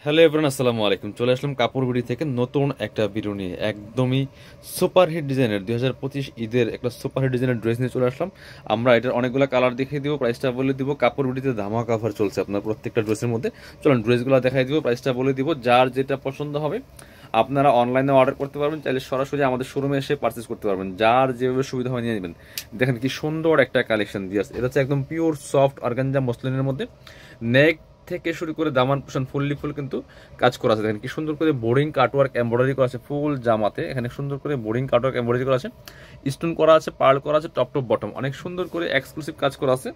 Hello everyone, আসসালামু আলাইকুম। চলে আসলাম কাপড় বিডি থেকে নতুন একটা ভিডিও নিয়ে। একদমই সুপারহিট ডিজাইনের 2025 ঈদের একটা সুপারহিট ডিজাইনের ড্রেস নিয়ে চলে আসলাম। আমরা এটার অনেকগুলো কালার দেখিয়ে দিব, প্রাইসটা বলে দিব। কাপড় বিডিতে ধামাকা অফার চলছে আপনার প্রত্যেকটা ড্রেসের মধ্যে। চলুন ড্রেসগুলো দেখাই দিব, প্রাইসটা বলে দিব। যার যেটা পছন্দ হবে আপনারা অনলাইনে অর্ডার করতে পারবেন, চাইলে সরাসরি আমাদের শোরুমে এসে পারচেস করতে পারবেন। যার যেভাবে সুবিধা হয় নিয়ে নেবেন। দেখেন কি সুন্দর একটা কালেকশন দিয়ে আছে। এটা হচ্ছে একদম পিওর সফট অর্গানজা মসলিনের মধ্যে। নেক থেকে শুরু করে দামান পোষণ ফুললি ফুল কিন্তু কাজ করা আছে। দেখেন কি সুন্দর করে বোরিং কাটওয়ার্ক এমব্রয়ডারি করা আছে ফুল জামাতে। এখানে সুন্দর করে বোরিং কাটওয়ার্ক এমব্রয়ডারি করা আছে, স্টোন করা আছে, পার্ল করা আছে, টপ টপ বটম অনেক সুন্দর করে এক্সক্লুসিভ কাজ করা আছে।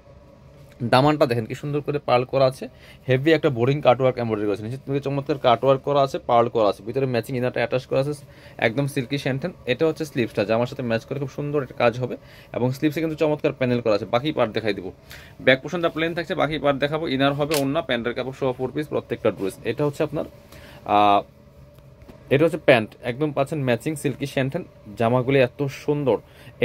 দামানটা দেখেন কি সুন্দর করে পার্ল করা আছে, হেভি একটা বোরিং কাটওয়ার্ক এমব্রয়ডারি করা আছে, নিচে থেকে চমৎকার কাটওয়ার্ক করা আছে, পার্ল করা আছে, ভিতরে ম্যাচিং ইনারটা অ্যাটাচ করা আছে, একদম সিল্কি শ্যান্টেন। এটা হচ্ছে স্লিভসটা, জামার সাথে ম্যাচ করে খুব সুন্দর একটা কাজ হবে। এবং স্লিভসে কিন্তু চমৎকার প্যানেল করা আছে। বাকি পার্ট দেখাই দিব। ব্যাক পোর্শনটা প্লেন থাকছে, বাকি পার্ট দেখাবো। ইনার হবে ওন্না, প্যান্টের কাপড় সহ 4 পিস প্রত্যেকটা ড্রেস। এটা হচ্ছে আপনার এটা হচ্ছে প্যান্ট, একদম পাচ্ছেন ম্যাচিং সিল্কি শ্যান্টেন। জামাগুলি এত সুন্দর।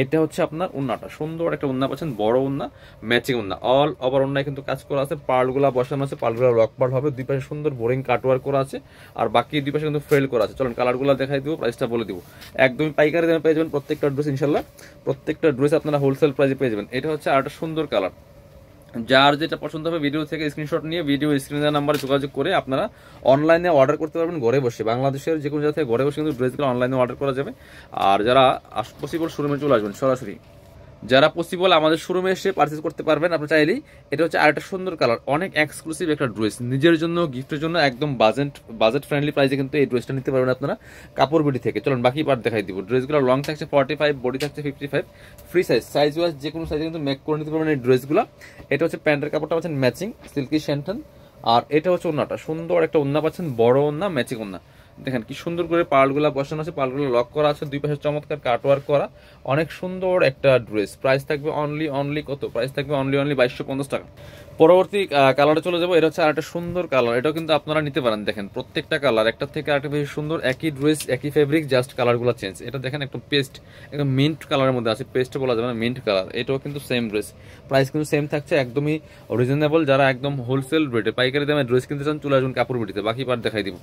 এটা হচ্ছে আপনার উন্নাটা, সুন্দর একটা উন্না পাচ্ছেন, বড় উন্না, ম্যাচিং উন্না, অল ওভার উন্নায় কিন্তু কাজ করা আছে। পার্লগুলা বসানো আছে, পার্লগুলা লক পার্ল হবে, দুই পাশে সুন্দর বোরিং কাটওয়ার্ক করা আছে, আর বাকি দুই পাশে কিন্তু ফ্রেল করা আছে। চলুন কালারগুলো দেখাই দিব, প্রাইসটা বলে দিব। একদমই পাইকারি দামে পেয়ে যাবেন প্রত্যেকটা ড্রেস ইনশাল্লাহ। প্রত্যেকটা ড্রেস আপনারা হোলসেল প্রাইসে পেয়ে যাবেন। এটা হচ্ছে আরেকটা সুন্দর কালার। যার যেটা পছন্দ হবে ভিডিও থেকে স্ক্রিনশট নিয়ে ভিডিও স্ক্রিনে দেওয়া নাম্বারে যোগাযোগ করে আপনারা অনলাইনে অর্ডার করতে পারবেন ঘরে বসে। বাংলাদেশের যে কোনো জায়গা থেকে ঘরে বসে কিন্তু ড্রেসগুলো অনলাইনে অর্ডার করা যাবে। আর যারা পসিবল শোরুমে চলে আসবেন সরাসরি, যারা পসিবল আমাদের শোরুমে এসে পারচেজ করতে পারবেন আপনি চাইলেই। এটা হচ্ছে আরেকটা সুন্দর কালার, অনেক এক্সক্লুসিভ একটা ড্রেস, নিজের জন্য গিফটের জন্য একদম বাজেট ফ্রেন্ডলি প্রাইসে কিন্তু এই ড্রেসটা নিতে পারবেন আপনারা কাপড় বিডি থেকে। চলুন বাকি পার্ট দেখাই দিব। ড্রেসগুলো লং থাকছে 45, বডি থাকছে 55, ফ্রি সাইজ ওয়াইজ যে কোনো সাইজে কিন্তু মেক করে নিতে পারবেন এই ড্রেসগুলো। এটা হচ্ছে প্যান্টের কাপড়টা পাচ্ছেন ম্যাচিং সিল্কি শ্যান্টন, আর এটা হচ্ছে ওন্নাটা, সুন্দর একটা ওন্না পাচ্ছেন, বড় ওন্না, ম্যাচিং ওন্না। দেখেন কি সুন্দর করে পার্লগুলা বসানো আছে, পার্লগুলো লক করা আছে, দুই পাশে চমৎকার কাটওয়ার্ক করা, অনেক সুন্দর একটা ড্রেস। প্রাইস থাকবে অনলি কত? প্রাইস থাকবে অনলি 2250 টাকা। পরবর্তী কালারে চলে যাবো। এটা হচ্ছে আরেকটা সুন্দর কালার, এটাও কিন্তু আপনারা নিতে পারেন। দেখেন প্রত্যেকটা কালার একটা থেকে আরেকটা বেশি সুন্দর, একই ড্রেস একই ফেব্রিক, জাস্ট কালারগুলো চেঞ্জ। এটা দেখেন একটু পেস্ট, একদম মিন্ট কালারের মধ্যে আছে, পেস্ট বলা যাবে না, মিন্ট কালার। এটাও কিন্তু সেম ড্রেস, প্রাইস কিন্তু সেম থাকছে, একদমই রিজনেবল। যারা একদম হোলসেল রেটে পাইকারি দামে ড্রেস কিনতে চান চলে আসুন কাপড় বিটিতে। বাকি পার্ট দেখাই দিব।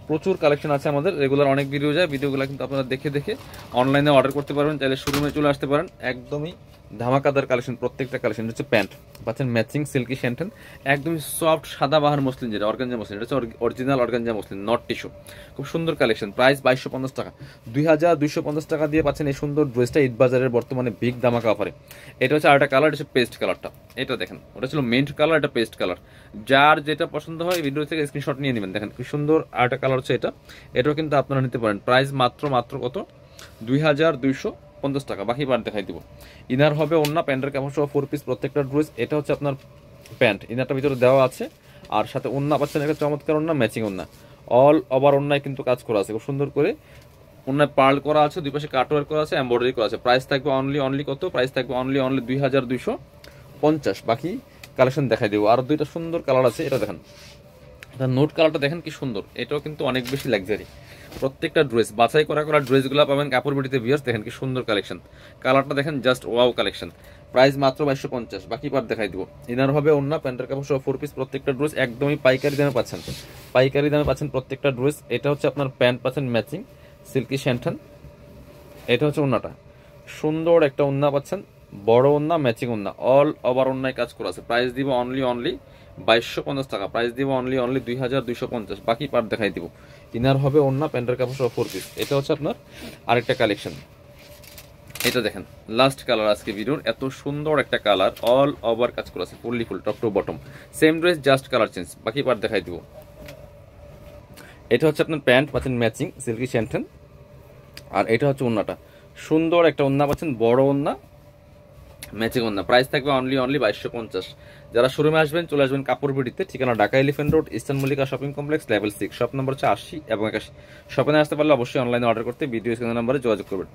প্রচুর কালেকশন আছে আমাদের, রেগুলার অনেক ভিডিও যায়, ভিডিওগুলো কিন্তু আপনারা দেখে দেখে অনলাইনে অর্ডার করতে পারবেন, চাইলে শোরুমে চলে আসতে পারেন। একদমই ধামাকাদার কালেকশন, প্রত্যেকটা কালেকশন। হচ্ছে প্যান্ট পাচ্ছেন ম্যাচিং সিল্কি শ্যান্টেন, একদমই সফট সাদা বাহার মসলিন, যেটা অর্গানজা মসলিন, এটা হচ্ছে original organza muslin, not tissue. খুব সুন্দর কালেকশন। প্রাইস 2250 টাকা, 2250 টাকা দিয়ে পাচ্ছেন এই সুন্দর ড্রেসটা ঈদ বাজারের বর্তমানে বিগ ধামাকা অফারে। এটা হচ্ছে আরেকটা কালার, এটা হচ্ছে পেস্ট কালারটা। এটা দেখেন, ওটা ছিল মিন্ট কালার, এটা পেস্ট কালার। যার যেটা পছন্দ হয় ভিডিও থেকে স্ক্রিনশট নিয়ে নেবেন। দেখেন কি সুন্দর আরেকটা কালার হচ্ছে এটা, এটাও কিন্তু আপনারা নিতে পারেন। প্রাইস মাত্র কত? 2250 টাকা। বাকি পার্ট দেখাই দিব। ইনার হবে ওন্না, প্যান্টের কাপড় সহ 4 পিস প্রত্যেকটা ড্রেস। এটা হচ্ছে আপনার প্যান্ট, ইনারটা ভিতরে দেওয়া আছে, আর সাথে ওন্না পাচ্ছেন একটা চমৎকার ওন্না, ম্যাচিং ওন্না, অল ওভার ওন্নায় কিন্তু কাজ করা আছে, খুব সুন্দর করে ওন্নায় পার্ল করা আছে, দুই পাশে কাটওয়ার্ক করা আছে, এমব্রয়ডারি করা আছে। প্রাইস থাকবে অনলি কত? প্রাইস থাকবে অনলি 2250। বাকি কালেকশন দেখাই দিব। আর দুইটা সুন্দর কালার আছে, এটা দেখেন, নোট কালারটা দেখেন কি সুন্দর, এটাও কিন্তু অনেক বেশি লাক্সারি। প্রত্যেকটা ড্রেস বাছাই করা ড্রেসগুলো পাবেন কাপড় বিটিতে ভিউয়ার্স। দেখেন কি সুন্দর কালেকশন, কালারটা দেখেন জাস্ট ওয়াও কালেকশন। প্রাইস মাত্র 2250। বাকি পার্ট দেখাই দিব। ইনার হবে ওন্না, প্যান্টের কাপড় সহ 4 পিস প্রত্যেকটা ড্রেস, একদমই পাইকারি দামে পাচ্ছেন, প্রত্যেকটা ড্রেস। এটা হচ্ছে আপনার প্যান্ট পাচ্ছেন ম্যাচিং সিল্কি শ্যান্টন, এটা হচ্ছে ওন্নাটা, সুন্দর একটা ওন্না পাচ্ছেন, বড় ওন্না, ম্যাচিং ওন্না, অল ওভার ওন্নায় কাজ করা আছে। প্রাইস দিব অনলি 2250 টাকা। প্রাইস দিব অনলি 2250। বাকি পার্ট দেখাই দিব। ইনার হবে ওন্না, প্যান্টের কাপড় সহ 4 পিস। এটা হচ্ছে আপনার আরেকটা কালেকশন। এটা দেখেন লাস্ট কালার আজকে ভিডিওর, এত সুন্দর একটা কালার, অল ওভার কাজ করা আছে, fully full, top to bottom same dress, just colour change. বাকি পার্ট দেখাই দিব। এটা হচ্ছে আপনার প্যান্ট পাচ্ছেন ম্যাচিং সিল্কি শ্যান্টেন, আর এটা হচ্ছে ওন্নাটা, সুন্দর একটা ওন্না পাচ্ছেন, বড় ওন্না, ম্যাচিং ওন্না। প্রাইস থাকবে অনলি 2250। যারা শোরুমে আসবেন চলে আসবেন কাপড় বিডিতে, ঠিকানা Dhaka elephant road, eastern Mallika shopping complex, level 6, shop number হচ্ছে 80 এবং 81। শপে আসতে পারলে অবশ্যই অনলাইনে অর্ডার করতে ভিডিও স্ক্রিনের নাম্বারে যোগাযোগ করবেন।